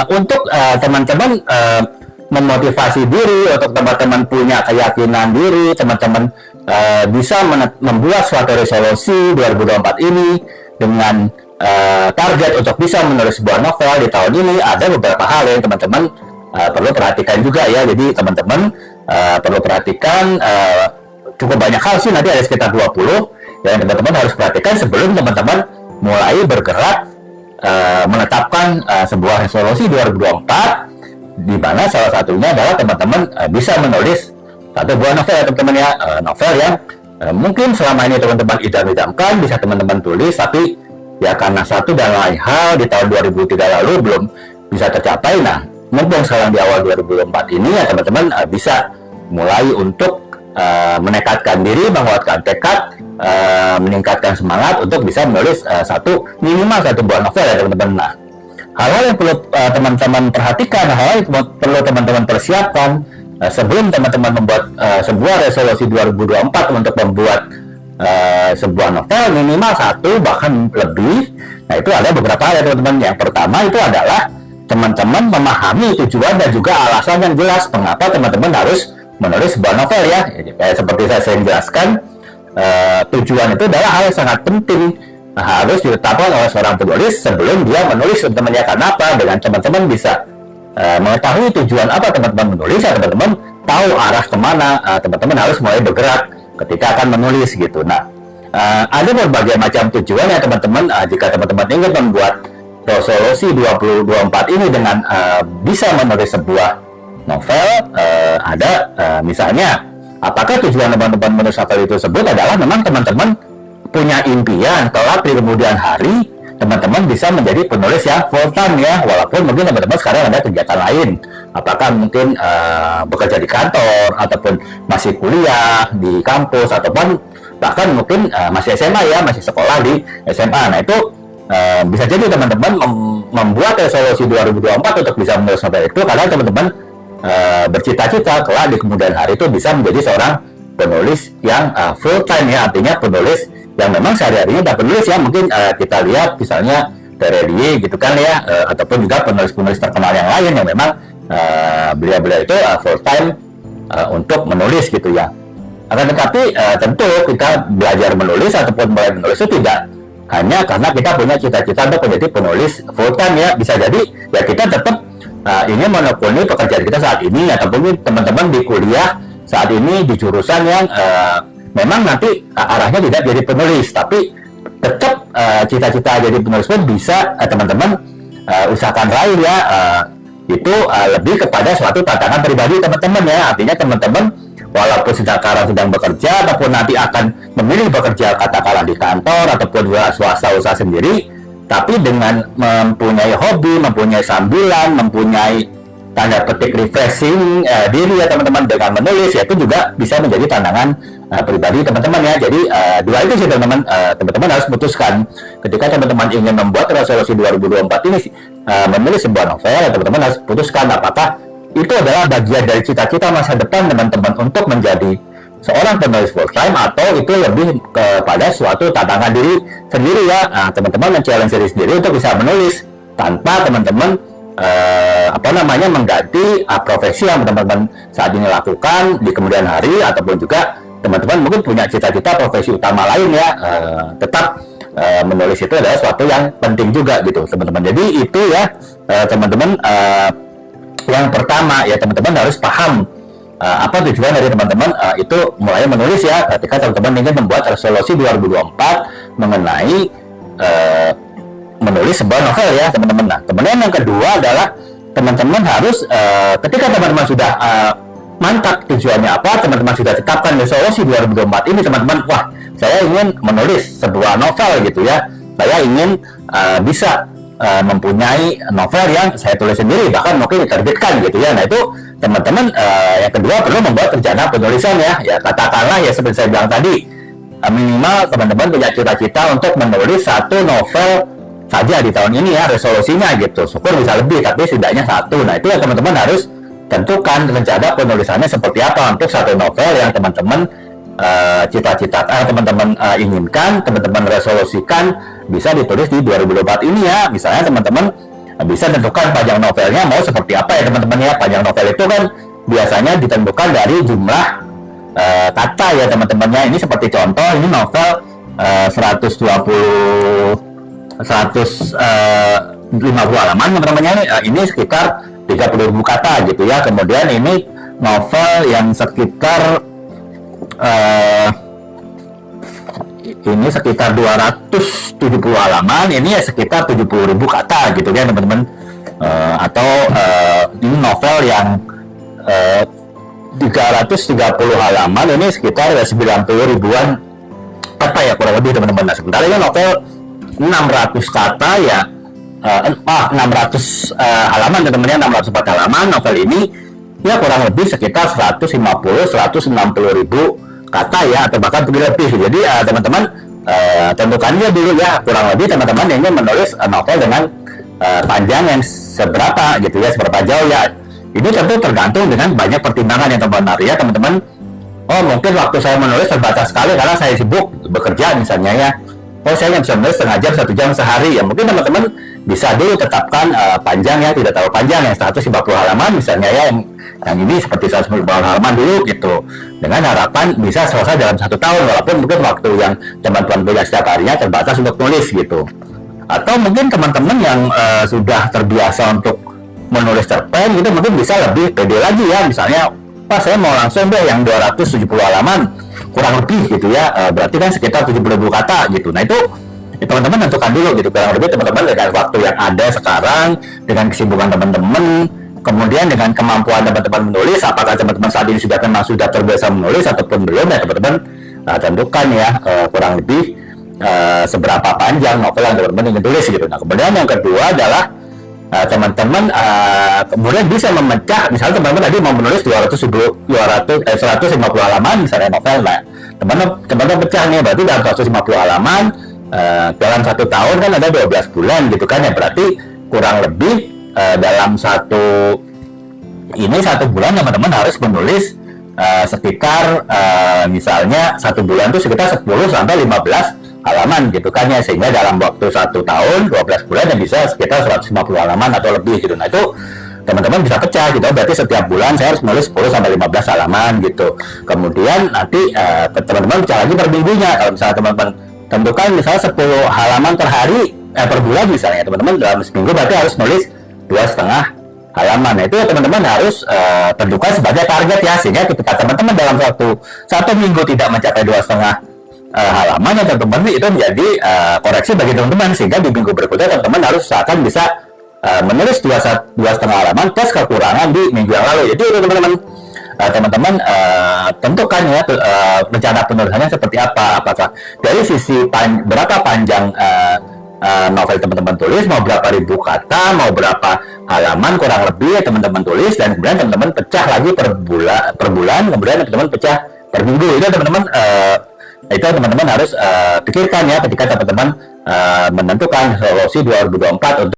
Untuk teman-teman memotivasi diri, untuk teman-teman punya keyakinan diri, teman-teman bisa membuat suatu resolusi 2024 ini dengan target untuk bisa menulis sebuah novel di tahun ini. Ada beberapa hal yang teman-teman perlu perhatikan juga ya. Jadi teman-teman perlu perhatikan cukup banyak hal sih, nanti ada sekitar 20 yang teman-teman harus perhatikan sebelum teman-teman mulai bergerak menetapkan sebuah resolusi 2024, di mana salah satunya adalah teman-teman bisa menulis satu buah novel ya teman-teman ya. Novel yang mungkin selama ini teman-teman idam-idamkan bisa teman-teman tulis, tapi ya karena satu dan lain hal di tahun 2003 lalu belum bisa tercapai. Nah, mumpung sekarang di awal 2024 ini ya teman-teman bisa mulai untuk menekatkan diri, menguatkan tekad, meningkatkan semangat untuk bisa menulis minimal satu buah novel ya teman-teman. Nah, hal-hal yang perlu teman-teman perhatikan, hal-hal yang perlu teman-teman persiapkan sebelum teman-teman membuat sebuah resolusi 2024 untuk membuat sebuah novel minimal satu bahkan lebih. Nah, itu ada beberapa hal ya teman-teman. Yang pertama itu adalah teman-teman memahami tujuan dan juga alasan yang jelas mengapa teman-teman harus menulis sebuah novel ya. Seperti saya sering jelaskan, tujuan itu adalah hal yang sangat penting, harus ditetapkan oleh seorang penulis sebelum dia menulis teman-teman ya. Karena apa? Dengan teman-teman bisa mengetahui tujuan apa teman-teman menulis, ya teman-teman tahu arah kemana teman-teman harus mulai bergerak ketika akan menulis gitu. Nah, ada berbagai macam tujuan ya teman-teman. Jika teman-teman ingin membuat resolusi 2024 ini dengan bisa menulis sebuah novel, ada misalnya, apakah tujuan teman-teman menulis novel itu tersebut adalah memang teman-teman punya impian kelak di kemudian hari teman-teman bisa menjadi penulis yang full time ya, walaupun mungkin teman-teman sekarang ada kegiatan lain, apakah mungkin bekerja di kantor ataupun masih kuliah di kampus ataupun bahkan mungkin masih SMA ya, masih sekolah di SMA. Nah, itu bisa jadi teman-teman membuat resolusi 2024 untuk bisa menulis novel itu karena teman-teman bercita-cita kelak di kemudian hari itu bisa menjadi seorang penulis yang full time ya, artinya penulis yang memang sehari-harinya udah penulis ya. Mungkin kita lihat misalnya Terelie gitu kan ya, ataupun juga penulis-penulis terkenal yang lain yang memang beliau-beliau itu full time untuk menulis gitu ya. Akan tetapi tentu kita belajar menulis ataupun mulai menulis itu tidak hanya karena kita punya cita-cita untuk menjadi penulis full time ya. Bisa jadi ya kita tetap ingin menekuni pekerjaan kita saat ini, ataupun teman-teman di kuliah saat ini di jurusan yang memang nanti arahnya tidak jadi penulis, tapi tetap cita-cita jadi penulis pun bisa teman-teman usahakan raih ya. Itu lebih kepada suatu tantangan pribadi teman-teman ya. Artinya teman-teman walaupun sekarang sedang bekerja ataupun nanti akan memilih bekerja katakanlah di kantor ataupun swasta usaha sendiri, tapi dengan mempunyai hobi, mempunyai sambilan, mempunyai tanda petik refreshing diri ya teman-teman dengan menulis, ya itu juga bisa menjadi tantangan pribadi teman-teman ya. Jadi dua itu sih teman-teman, teman-teman harus putuskan ketika teman-teman ingin membuat resolusi 2024 ini menulis sebuah novel, ya teman-teman harus putuskan apakah itu adalah bagian dari cita-cita masa depan teman-teman untuk menjadi seorang penulis full time, atau itu lebih kepada suatu tantangan diri sendiri ya. Teman-teman men-challenge diri sendiri untuk bisa menulis tanpa teman-teman mengganti profesi yang teman-teman saat ini lakukan di kemudian hari, ataupun juga teman-teman mungkin punya cita-cita profesi utama lain ya. Tetap menulis itu adalah suatu yang penting juga gitu teman-teman. Jadi itu ya teman-teman, yang pertama ya teman-teman harus paham apa tujuan dari teman-teman itu mulai menulis ya, ketika teman-teman ingin membuat resolusi 2024 mengenai menulis sebuah novel ya teman-teman. Nah, kemudian yang kedua adalah teman-teman harus ketika teman-teman sudah mantap tujuannya apa, teman-teman sudah tetapkan resolusi 2024 ini teman-teman, wah saya ingin menulis sebuah novel gitu ya, saya ingin bisa mempunyai novel yang saya tulis sendiri, bahkan mungkin diterbitkan gitu ya. Nah, itu teman-teman yang kedua perlu membuat rencana penulisan ya. Katakanlah ya seperti saya bilang tadi, minimal teman-teman punya cita-cita untuk menulis satu novel saja di tahun ini ya, resolusinya gitu. Syukur bisa lebih, tapi setidaknya satu. Nah, itu ya teman-teman harus tentukan rencana penulisannya seperti apa untuk satu novel yang teman-teman cita-cita teman-teman inginkan, teman-teman resolusikan bisa ditulis di 2024 ini ya. Misalnya teman-teman bisa tentukan panjang novelnya mau seperti apa ya teman-teman ya. Panjang novel itu kan biasanya ditentukan dari jumlah kata ya teman-temannya. Ini seperti contoh, ini novel 150 halaman teman-temannya, ini sekitar 30.000 kata gitu ya. Kemudian ini novel yang sekitar ini sekitar 270 halaman, ini ya sekitar 70.000 kata gitu kan teman-teman. Atau ini novel yang 330 halaman, ini sekitar 90 ribuan kata ya kurang lebih teman-teman. Nah, sementara ini novel 600 kata ya, 600 halaman teman-temannya, 604 halaman. Novel ini ya kurang lebih sekitar 150-160 ribu kata ya, atau bahkan lebih. Jadi teman-teman tentukannya dulu ya, kurang lebih teman-teman ingin menulis novel dengan panjang yang seberapa gitu ya, seberapa jauh ya. Ini tentu tergantung dengan banyak pertimbangan yang teman-teman ya teman-teman. Oh, mungkin waktu saya menulis terbatas sekali karena saya sibuk bekerja misalnya ya. Oh, saya nggak bisa menulis setengah jam, 1 jam sehari ya. Mungkin teman-teman bisa dulu tetapkan panjang ya, tidak terlalu panjang, yang 150 halaman misalnya ya, yang ini seperti 150 halaman dulu gitu, dengan harapan bisa selesai dalam 1 tahun, walaupun mungkin waktu yang teman-teman punya setiap harinya terbatas untuk nulis gitu. Atau mungkin teman-teman yang sudah terbiasa untuk menulis cerpen gitu, mungkin bisa lebih pede lagi ya, misalnya Pak saya mau langsung deh yang 270 halaman kurang lebih gitu ya, berarti kan sekitar 70.000 kata gitu. Nah itu teman-teman tentukan dulu gitu, kurang lebih teman-teman dengan waktu yang ada sekarang, dengan kesibukan teman-teman, kemudian dengan kemampuan teman-teman menulis, apakah teman-teman saat ini sudah terbiasa menulis ataupun belum ya teman-teman, tentukan ya kurang lebih seberapa panjang novel yang teman-teman ingin tulis gitu. Nah kemudian yang kedua adalah teman-teman kemudian bisa memecah, misalnya teman-teman tadi mau menulis 150 halaman misalnya novel, nah teman-teman pecah nih, berarti dalam 150 halaman dalam 1 tahun kan ada 12 bulan gitu kan ya, berarti kurang lebih dalam 1 bulan teman-teman harus menulis sekitar misalnya 1 bulan itu sekitar 10 sampai 15 halaman gitu kan ya, sehingga dalam waktu 1 tahun 12 bulan ya bisa sekitar 150 halaman atau lebih gitu. Nah itu teman-teman bisa pecah gitu, berarti setiap bulan saya harus menulis 10 sampai 15 halaman gitu. Kemudian nanti teman-teman pecah lagi per minggunya. Kalau misalnya teman-teman tentukan misalnya 10 halaman per hari per bulan misalnya, teman-teman dalam seminggu berarti harus nulis 2,5 halaman. Nah, itu teman-teman harus tentukan sebagai target ya, sehingga ketika teman-teman dalam satu minggu tidak mencapai 2,5 halaman ya teman-teman, itu menjadi koreksi bagi teman-teman, sehingga di minggu berikutnya teman-teman harus usahakan bisa menulis 2,5 halaman plus kekurangan di minggu yang lalu. Jadi teman-teman tentukan ya rencana penulisannya seperti apa, apakah dari sisi berapa panjang novel teman-teman tulis, mau berapa ribu kata, mau berapa halaman kurang lebih ya teman-teman tulis, dan kemudian teman-teman pecah lagi per bulan, kemudian teman-teman pecah per minggu. Itu teman-teman harus pikirkan ya ketika teman-teman menentukan resolusi 2024 untuk